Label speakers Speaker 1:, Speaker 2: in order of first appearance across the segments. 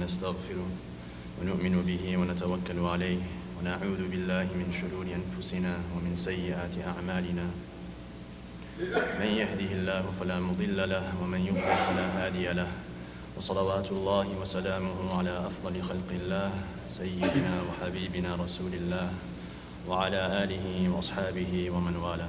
Speaker 1: ونستغفره ونؤمن به ونتوكل عليه ونعوذ بالله من شرور أنفسنا ومن سيئات أعمالنا من يهده الله فلا مضل له ومن يضلل فلا هادي له وصلوات الله وسلامه على أفضل خلق الله سيدنا وحبيبنا رسول الله وعلى آله وأصحابه ومن والاه.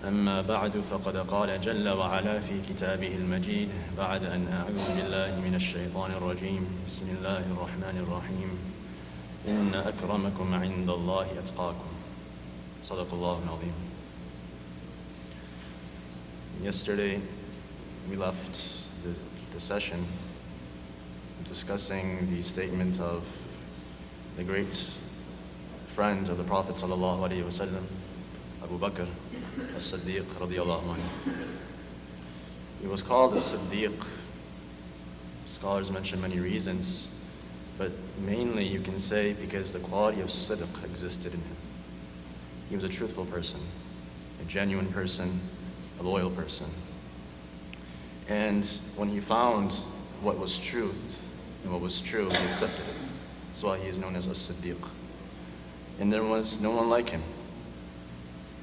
Speaker 1: أما بعد فقد قال جل وعلا في كتابه المجيد بعد أن أعوذ بالله من الشيطان الرجيم بسم الله الرحمن الرحيم إن أكرمكم عند الله أتقاكم. صدق الله العظيم. Yesterday we left the session discussing the statement of the great friend of the Prophet sallallahu alaihi wasallam, Abu Bakr as-Siddiq radiyallahu anhu. He was called as-Siddiq. Scholars mention many reasons, but mainly you can say because the quality of sidq existed in him. He was a truthful person, a genuine person, a loyal person. And when he found what was truth and what was true, he accepted it. That's why he is known as as-Siddiq. And there was no one like him.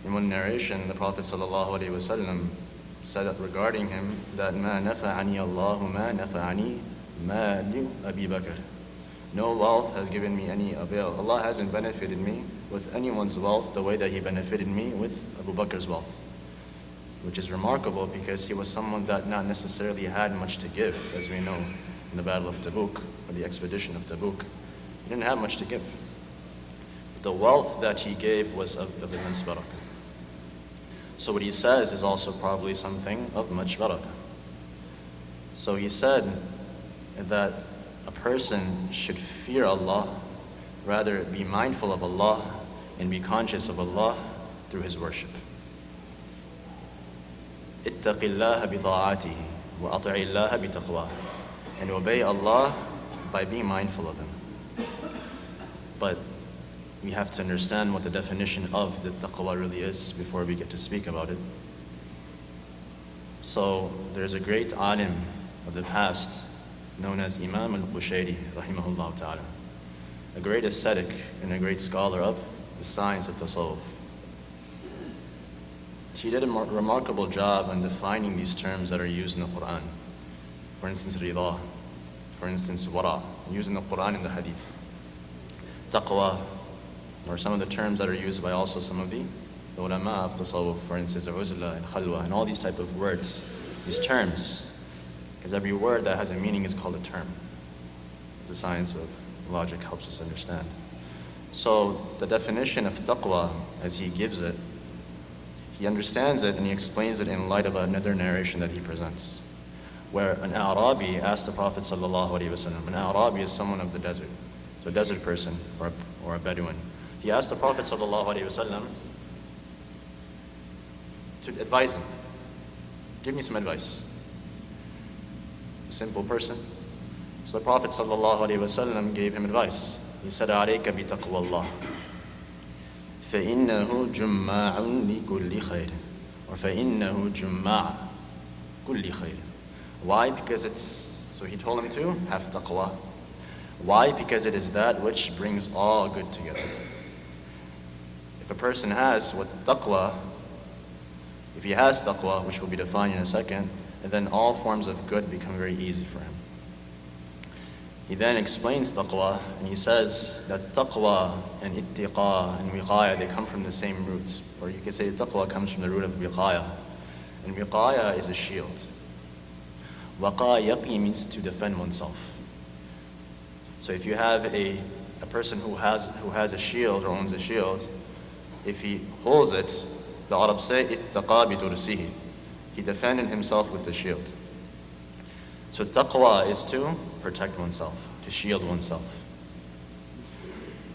Speaker 1: In one narration, the Prophet ﷺ said regarding him that مَا نَفَعَنِي اللَّهُ مَا نَفَعَنِي مَالُ أَبِي بَكْرٍ. No wealth has given me any avail. Allah hasn't benefited me with anyone's wealth the way that He benefited me with Abu Bakr's wealth. Which is remarkable because he was someone that not necessarily had much to give, as we know in the Battle of Tabuk, or the expedition of Tabuk. He didn't have much to give. But the wealth that he gave was of immense barakah. So what he says is also probably something of much barakah. So he said that a person should fear Allah, rather be mindful of Allah and be conscious of Allah through his worship. اتق الله بطاعته وأطع الله بتقواه. And obey Allah by being mindful of Him. But we have to understand what the definition of the taqwa really is before we get to speak about it. So there's a great alim of the past known as Imam al-Qushayri rahimahullah ta'ala, a great ascetic and a great scholar of the science of tasawwuf. He did a remarkable job on defining these terms that are used in the Quran. For instance, rida, for instance, wara, used in the Quran and the Hadith. Taqwa, or some of the terms that are used by also some of the ulama of tasawwuf, for instance, uzla and khalwa, and all these type of words, these terms. Because every word that has a meaning is called a term. The science of logic helps us understand. So the definition of taqwa, as he gives it, he understands it and he explains it in light of another narration that he presents, where an Arabi asked the Prophet ﷺ. An Arabi is someone of the desert, so a desert person or a Bedouin. He asked the Prophet ﷺ to advise him. Give me some advice. A simple person. So the Prophet ﷺ gave him advice. He said, عليك بتقوى الله فإنه جماع لكل خير, or فإنه جماع كل خير. Why? Because so he told him to have taqwa. Why? Because it is that which brings all good together. If a person has if he has taqwa, which will be defined in a second, then all forms of good become very easy for him. He then explains taqwa, and he says that taqwa and ittiqa and wiqaya, they come from the same root. Or you could say taqwa comes from the root of wiqaya. And wiqaya is a shield. Waqa yaqi means to defend oneself. So if you have a person who has a shield or owns a shield, if he holds it, the Arabs say ittaqa bi tursihi. He defended himself with the shield. So taqwa is to protect oneself, to shield oneself.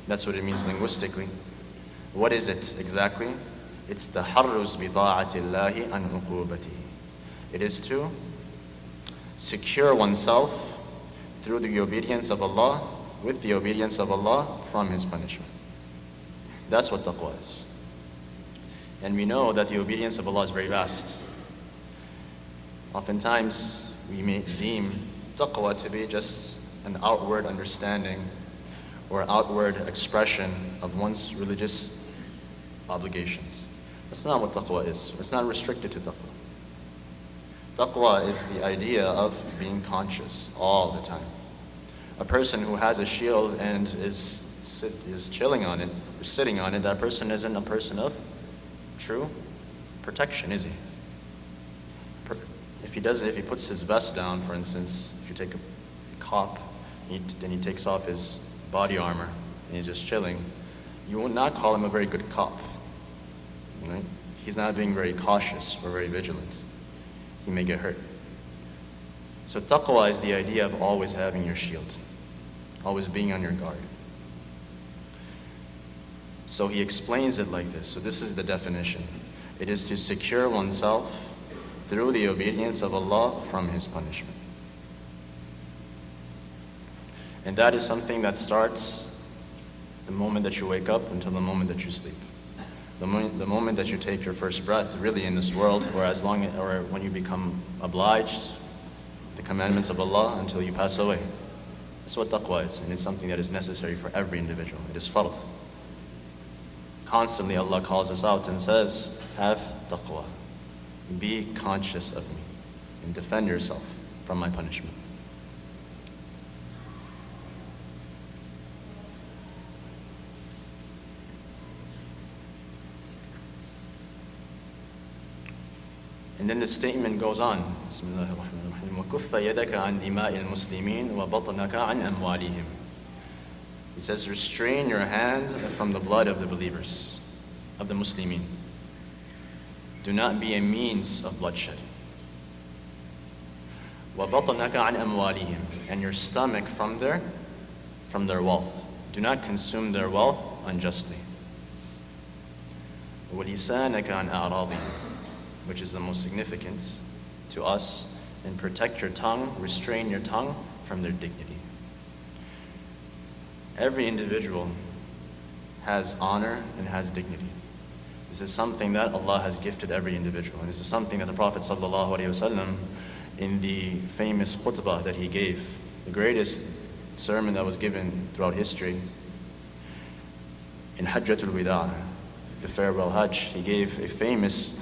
Speaker 1: That's what it means linguistically. What is it exactly? It's taharruz bi ta'atillahi an uqubatihi. It is to secure oneself through the obedience of Allah, with the obedience of Allah from His punishment. That's what taqwa is. And we know that the obedience of Allah is very vast. Oftentimes, we may deem taqwa to be just an outward understanding or outward expression of one's religious obligations. That's not what taqwa is. It's not restricted to taqwa. Taqwa is the idea of being conscious all the time. A person who has a shield and is chilling on it, or sitting on it, that person isn't a person of true protection, is he? If he puts his vest down, for instance, if you take a cop, and he takes off his body armor, and he's just chilling, you will not call him a very good cop. Right? He's not being very cautious or very vigilant. He may get hurt. So taqwa is the idea of always having your shield, always being on your guard. So he explains it like this. So this is the definition. It is to secure oneself through the obedience of Allah from His punishment. And that is something that starts the moment that you wake up until the moment that you sleep. The moment that you take your first breath, really, in this world, or when you become obliged to the commandments of Allah until you pass away. That's what taqwa is, and it's something that is necessary for every individual. It is fard. Constantly Allah calls us out and says, have taqwa. Be conscious of me and defend yourself from my punishment. And then the statement goes on. Bismillahirrahmanirrahim. وَكُفَّ يَدَكَ عَنْ دِمَاءِ الْمُسْلِمِينَ وَبَطْنَكَ عَنْ أَمْوَالِهِمْ. He says, restrain your hand from the blood of the believers, of the Muslimin. Do not be a means of bloodshed. وَبَطْنَكَ عَنْ أَمْوَالِهِمْ. And your stomach from their wealth. Do not consume their wealth unjustly. وَلِسَانَكَ عَنْ أَعْرَاضِهِمْ. Which is the most significant to us, and protect your tongue, restrain your tongue from their dignity. Every individual has honor and has dignity. This is something that Allah has gifted every individual, and this is something that the Prophet ﷺ, in the famous khutbah that he gave, the greatest sermon that was given throughout history, in Hajjatul Wida', the farewell Hajj, he gave a famous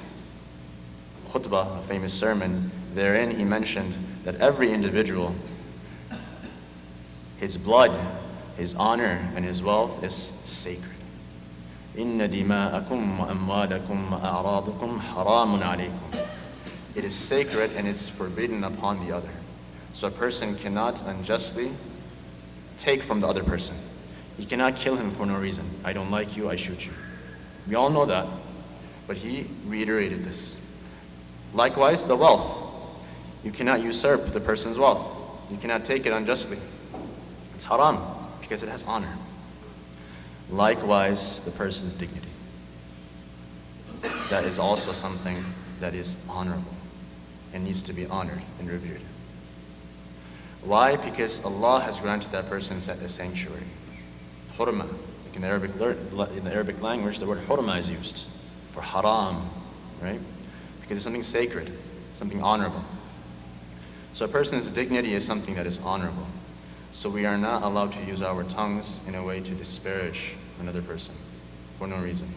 Speaker 1: khutbah, a famous sermon. Therein he mentioned that every individual, his blood, his honor, and his wealth is sacred. إِنَّ دِمَاءَكُمْ وَأَمْوَالَكُمْ وَأَعْرَاضُكُمْ حَرَامٌ عَلَيْكُمْ. It is sacred and it's forbidden upon the other. So a person cannot unjustly take from the other person. He cannot kill him for no reason. I don't like you, I shoot you. We all know that, but he reiterated this. Likewise, the wealth. You cannot usurp the person's wealth. You cannot take it unjustly. It's haram because it has honor. Likewise, the person's dignity. That is also something that is honorable and needs to be honored and revered. Why? Because Allah has granted that person a sanctuary. Hurma. Like in the Arabic language, the word hurma is used for haram, right? Because it's something sacred, something honorable. So a person's dignity is something that is honorable. So we are not allowed to use our tongues in a way to disparage another person for no reason.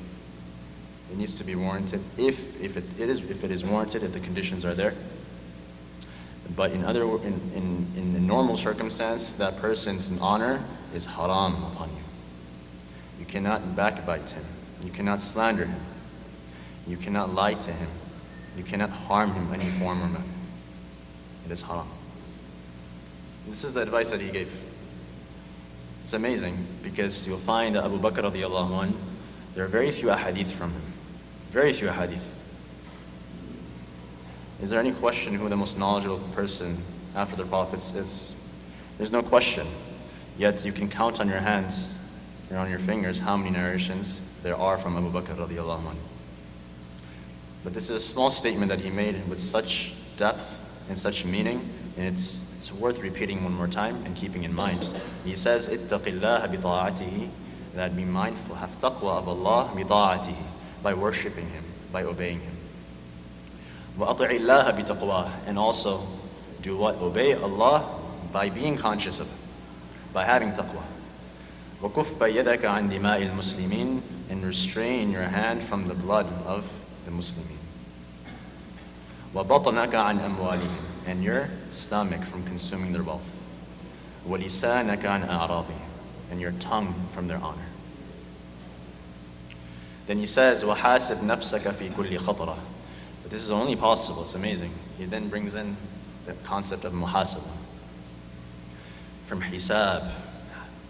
Speaker 1: It needs to be warranted if it is warranted, if the conditions are there. But in normal circumstance, that person's honor is haram upon you. You cannot backbite him. You cannot slander him. You cannot lie to him. You cannot harm him in any form or manner. It is haram. This is the advice that he gave. It's amazing because you'll find that Abu Bakr radiallahu anh, there are very few ahadith from him. Very few ahadith. Is there any question who the most knowledgeable person after the prophets is? There's no question. Yet you can count on your hands or on your fingers how many narrations there are from Abu Bakr radiallahu anh. But this is a small statement that he made with such depth and such meaning, and it's worth repeating one more time and keeping in mind. He says, اتَّقِ اللَّهَ بِطَاعَتِهِ, that be mindful, have taqwa of Allah بِطَاعَتِهِ, by worshipping Him, by obeying Him. وَأَطِعِ اللَّهَ بِتَقْوَاهِ, and also do what? Obey Allah by being conscious of it, by having taqwa. وَكُفَّ يَدَكَ عَنْ دِمَاءِ الْمُسْلِمِينَ, and restrain your hand from the blood of the Muslimin. وَبَطْنَكَ عَنْ أَمْوَالِهِمْ, and your stomach from consuming their wealth. وَلِسَانَكَ عَنْ أَعْرَاضِهِمْ, and your tongue from their honor. Then he says, وَحَاسِبْ نَفْسَكَ فِي كُلِّ خَطْرَةٍ. But this is only possible, it's amazing. He then brings in the concept of muhasabah. From hisab.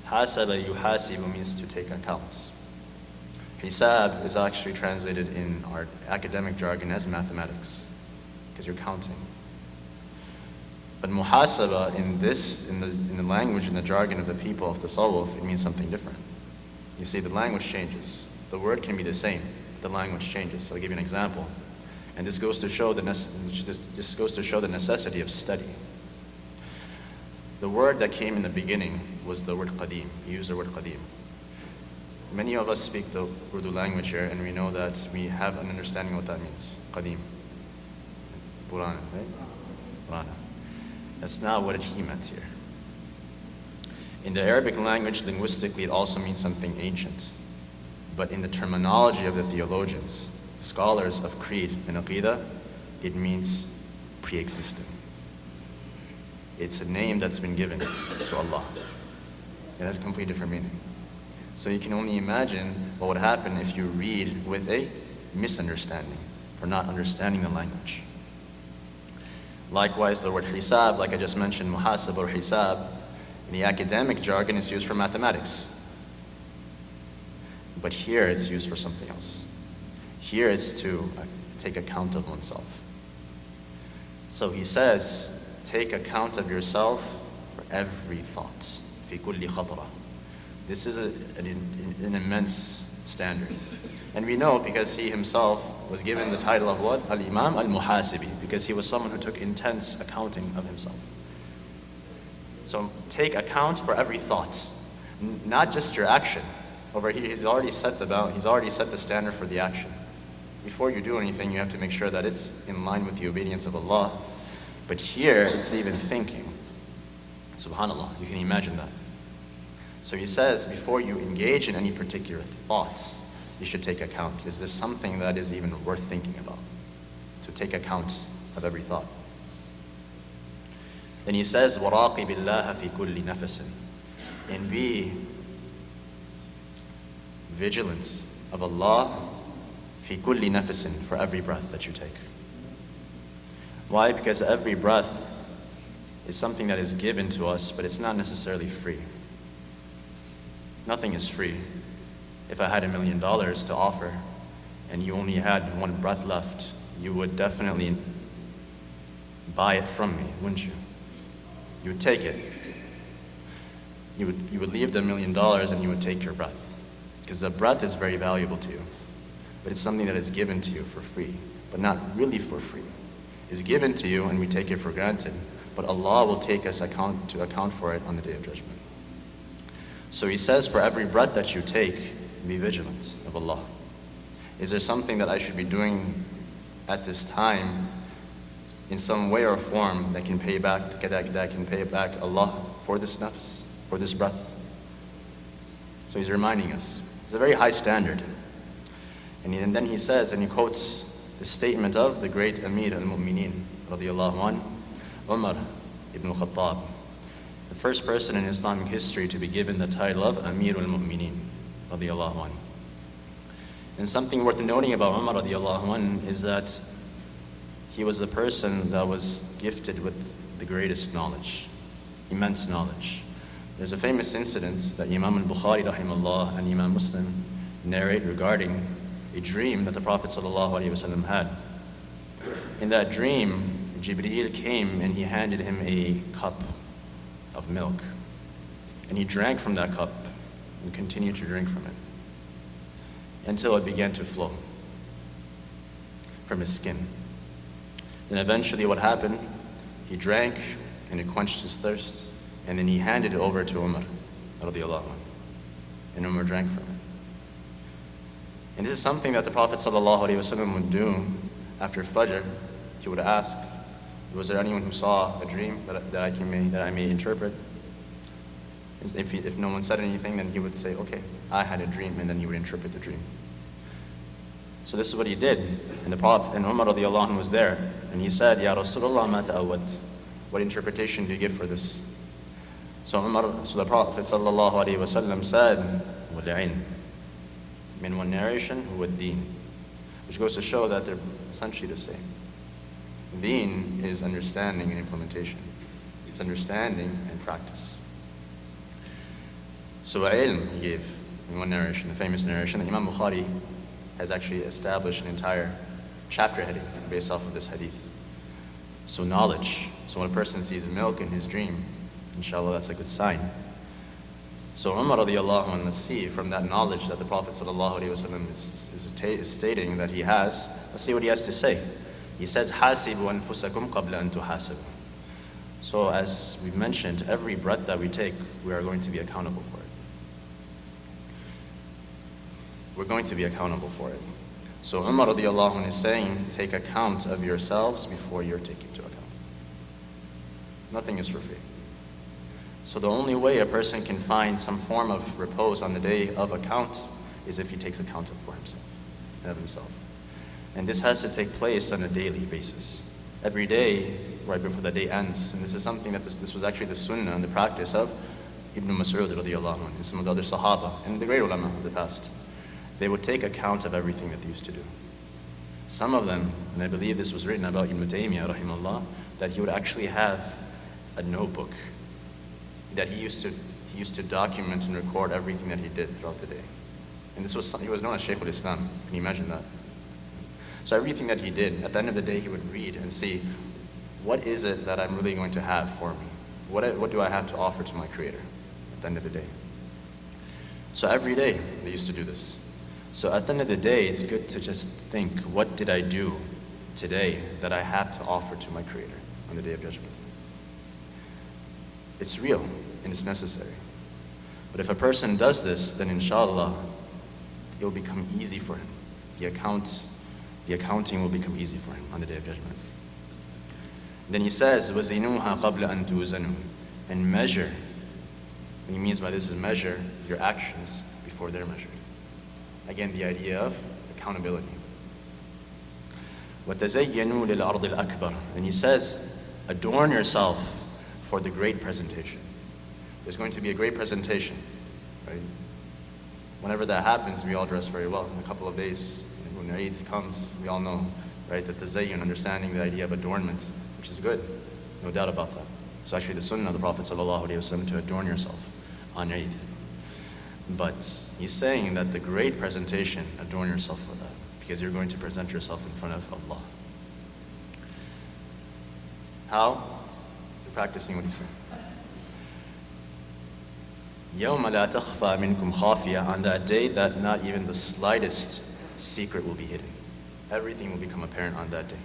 Speaker 1: Hasaba yuhasibu means to take account. Hisab is actually translated in our academic jargon as mathematics, because you're counting. But muhasaba in the language, in the jargon of the people of tasawwuf, it means something different. You see, the language changes. The word can be the same, but the language changes. So I'll give you an example. And this goes to show the necessity of study. The word that came in the beginning was the word qadim. He used the word qadim. Many of us speak the Urdu language here, and we know that we have an understanding of what that means. Qadim. Purana, right? Purana. That's not what he meant here. In the Arabic language, linguistically, it also means something ancient. But in the terminology of the theologians, scholars of creed and aqidah, it means pre-existing. It's a name that's been given to Allah. It has a completely different meaning. So you can only imagine what would happen if you read with a misunderstanding, for not understanding the language. Likewise, the word hisab, like I just mentioned, muhasab or hisab, in the academic jargon is used for mathematics. But here it's used for something else. Here it's to take account of oneself. So he says, take account of yourself for every thought. في كل خطرة. This is an immense standard. And we know because he himself was given the title of what? Al-Imam al-Muhasibi, because he was someone who took intense accounting of himself. So take account for every thought, not just your action. Over here, he's already set the standard for the action. Before you do anything, you have to make sure that it's in line with the obedience of Allah. But here, it's even thinking. Subhanallah, you can imagine that. So he says, before you engage in any particular thoughts, you should take account. Is this something that is even worth thinking about? To take account of every thought. Then he says, وَرَاقِبِ اللَّهَ فِي كُلِّ نَفَسٍ, and be vigilant of Allah fi kulli nafasin, for every breath that you take. Why? Because every breath is something that is given to us, but it's not necessarily free. Nothing is free. If I had $1 million to offer and you only had one breath left, you would definitely buy it from me, wouldn't you? You would take it. You would leave the $1 million and you would take your breath. Because the breath is very valuable to you. But it's something that is given to you for free, but not really for free. It's given to you and we take it for granted, but Allah will take us to account for it on the Day of Judgment. So he says, for every breath that you take, be vigilant of Allah. Is there something that I should be doing at this time in some way or form that can pay back Allah for this nafs, for this breath? So he's reminding us. It's a very high standard. And then he says, and he quotes the statement of the great Amir al-Mu'mineen, radiyallahu anhu, Umar ibn al-Khattab, the first person in Islamic history to be given the title of Amir al-Mu'mineen, radiyallahu anhu. And something worth noting about Umar radiyallahu anhu is that he was the person that was gifted with the greatest knowledge, immense knowledge. There's a famous incident that Imam al-Bukhari rahimahullah and Imam Muslim narrate regarding a dream that the Prophet ﷺ had. In that dream, Jibreel came and he handed him a cup of milk. And he drank from that cup and continued to drink from it until it began to flow from his skin. Then eventually what happened, he drank and it quenched his thirst, and then he handed it over to Umar radiyallahu anhu, and Umar drank from it. And this is something that the Prophet ﷺ would do after Fajr. He would ask, Was there anyone who saw a dream that I may interpret? If no one said anything, then he would say, okay, I had a dream, and then he would interpret the dream. So this is what he did. And the Prophet, and Umar radiallahu anhu was there, and he said, Ya Rasulullah, ma ta'awwad. What interpretation do you give for this? So the Prophet sallallahu alaihi wasallam said, وَالْعِلْمِ. In one narration, وَالدِّينِ. Which goes to show that they're essentially the same. Deen is understanding and implementation. It's understanding and practice. So ilm he gave in one narration, the famous narration that Imam Bukhari has actually established an entire chapter heading based off of this hadith. So knowledge. So when a person sees milk in his dream, inshallah, that's a good sign. So Umar radiallahu anhu, let's see from that knowledge that the Prophet sallallahu alaihi wasallam is stating that he has, let's see what he has to say. He says, حَاسِبُوا أَنفُسَكُمْ قَبْلَ أَن تُحَاسِبُوا. So as we mentioned, every breath that we take, we are going to be accountable for it. We're going to be accountable for it. So Umar radiallahu anhu is saying, take account of yourselves before you're taken into account. Nothing is for free. So the only way a person can find some form of repose on the day of account is if he takes account of himself. And this has to take place on a daily basis. Every day, right before the day ends. And this is something that this was actually the sunnah and the practice of Ibn Mas'ud radiallahu anhu and some of the other Sahaba and the great ulama of the past. They would take account of everything that they used to do. Some of them, and I believe this was written about Ibn Taymiyyah rahimahullah, that he would actually have a notebook that he used to document and record everything that he did throughout the day. And he was known as Shaykh al-Islam. Can you imagine that? So everything that he did, at the end of the day, he would read and see, what is it that I'm really going to have for me? What do I have to offer to my Creator at the end of the day? So every day, they used to do this. So at the end of the day, it's good to just think, what did I do today that I have to offer to my Creator on the Day of Judgment? It's real and it's necessary. But if a person does this, then inshallah, it will become easy for him. The accounting will become easy for him on the Day of Judgment. Then he says, وَزِنُوهَا قَبْلَ أَن تُوزَنُوا. And measure. What he means by this is measure your actions before they're measured. Again, the idea of accountability. وَتَزَيَّنُوا لِلْأَرْضِ الْأَكْبَرِ. And he says, adorn yourself for the great presentation. There's going to be a great presentation, right? Whenever that happens, we all dress very well. In a couple of days, when Eid comes, we all know, right, that the tazayyun, understanding the idea of adornment, which is good, no doubt about that. It's actually the sunnah of the Prophet ﷺ to adorn yourself on Eid. But he's saying that the great presentation, adorn yourself for that, because you're going to present yourself in front of Allah. How? You're practicing what he's saying. يَوْمَ لَا تَخْفَى مِنْكُمْ خَافِيَةٌ. On that day that not even the slightest secret will be hidden. Everything will become apparent on that day.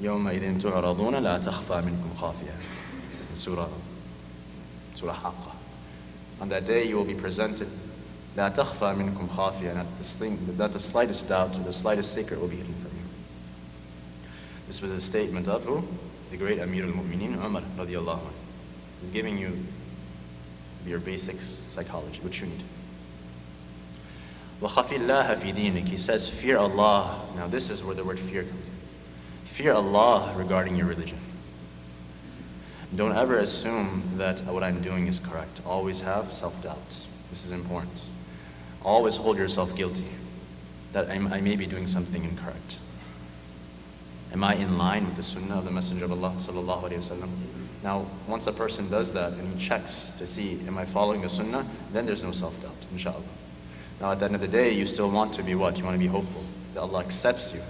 Speaker 1: يَوْمَئِذٍ تُعْرَضُونَ لَا تَخْفَى مِنْكُمْ خَافِيَةٌ. Surah Haqqa. On that day you will be presented. لَا تَخْفَى مِنْكُمْ خَافِيَةٌ. Not the slightest doubt or the slightest secret will be hidden from you. This was a statement of who? The great Amir al-Mu'mineen, Umar radiallahu anhu. He's giving you your basic psychology, which you need. وَخَفِ اللَّهَ فِي دِينِكَ. He says, fear Allah. Now this is where the word fear comes in. Fear Allah regarding your religion. Don't ever assume that what I'm doing is correct. Always have self-doubt. This is important. Always hold yourself guilty that I may be doing something incorrect. Am I in line with the sunnah of the Messenger of Allah sallallahu alaihi wasallam? Now, once a person does that and he checks to see, am I following the sunnah? Then there's no self-doubt, inshallah. Now, at the end of the day, you still want to be what? You want to be hopeful that Allah accepts you,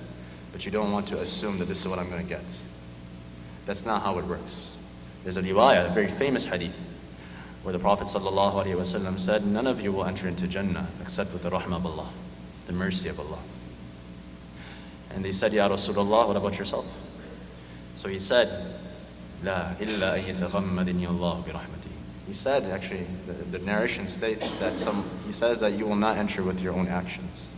Speaker 1: but you don't want to assume that this is what I'm going to get. That's not how it works. There's a riwayah, a very famous hadith, where the Prophet sallallahu alaihi wasallam said, none of you will enter into Jannah except with the rahmah of Allah, the mercy of Allah. And they said, Ya Rasulullah, what about yourself? So he said, La illa an yataghammadani Allah bi rahmati. He said, actually, the narration states that he says that you will not enter with your own actions.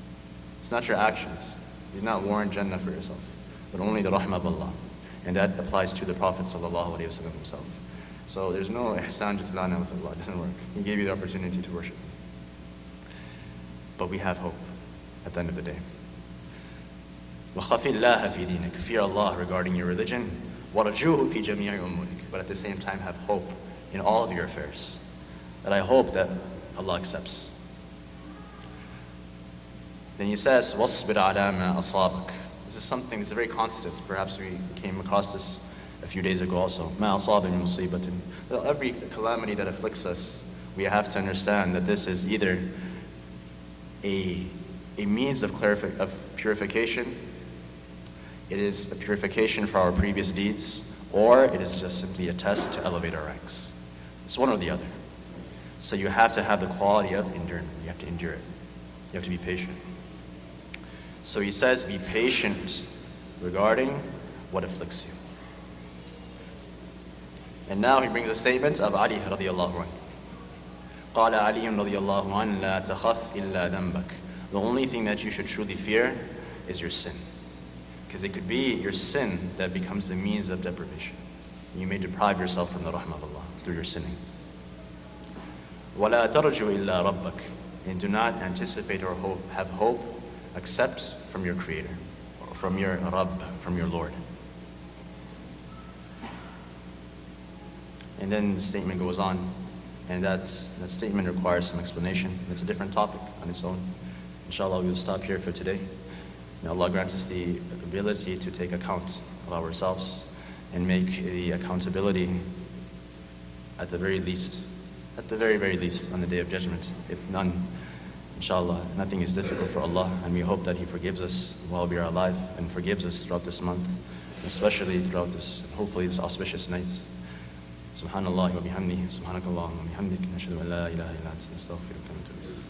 Speaker 1: It's not your actions. You do not warrant Jannah for yourself, but only the rahmah of Allah. And that applies to the Prophet ﷺ himself. So there's no ihsan jatla ni'matullah. It doesn't work. He gave you the opportunity to worship. But we have hope at the end of the day. وَخَفِ اللَّهَ فِي دِينِكَ. Fear Allah regarding your religion. وَرَجُوهُ فِي جَمِيعِ أُمُورِكَ. But at the same time have hope in all of your affairs. That I hope that Allah accepts. Then he says, وَاصْبِرْ عَلَى مَا أَصَابَكَ. This is something that's very constant. Perhaps we came across this a few days ago also. مَا أَصَابَ مِن مُصِيبَةٍ. Every calamity that afflicts us, we have to understand that this is either a means of purification, it is a purification for our previous deeds, or it is just simply a test to elevate our ranks. It's one or the other. So you have to have the quality of endurance. You have to endure it. You have to be patient. So he says, be patient regarding what afflicts you. And now he brings a statement of Ali radiallahu anhu. قال علي رضي الله عنه لا تخف إلا ذنبك. The only thing that you should truly fear is your sin. Because it could be your sin that becomes the means of deprivation. You may deprive yourself from the rahmah of Allah through your sinning. وَلَا تَرْجُوا إِلَّا رَبَّكَ. And do not anticipate or have hope except from your Creator, or from your Rabb, from your Lord. And then the statement goes on, and that statement requires some explanation. It's a different topic on its own. Inshallah, we will stop here for today. May Allah grant us the ability to take account of ourselves and make the accountability at the very least, very least, on the Day of Judgment. If none, inshallah, nothing is difficult for Allah, and we hope that He forgives us while we are alive and forgives us throughout this month, especially throughout this, hopefully this auspicious night. Subhanallah wa bihamdihi, subhanakallahumma wa bihamdik, nashhadu an la ilaha illa anta, nastaghfiruka wa natubu ilayk.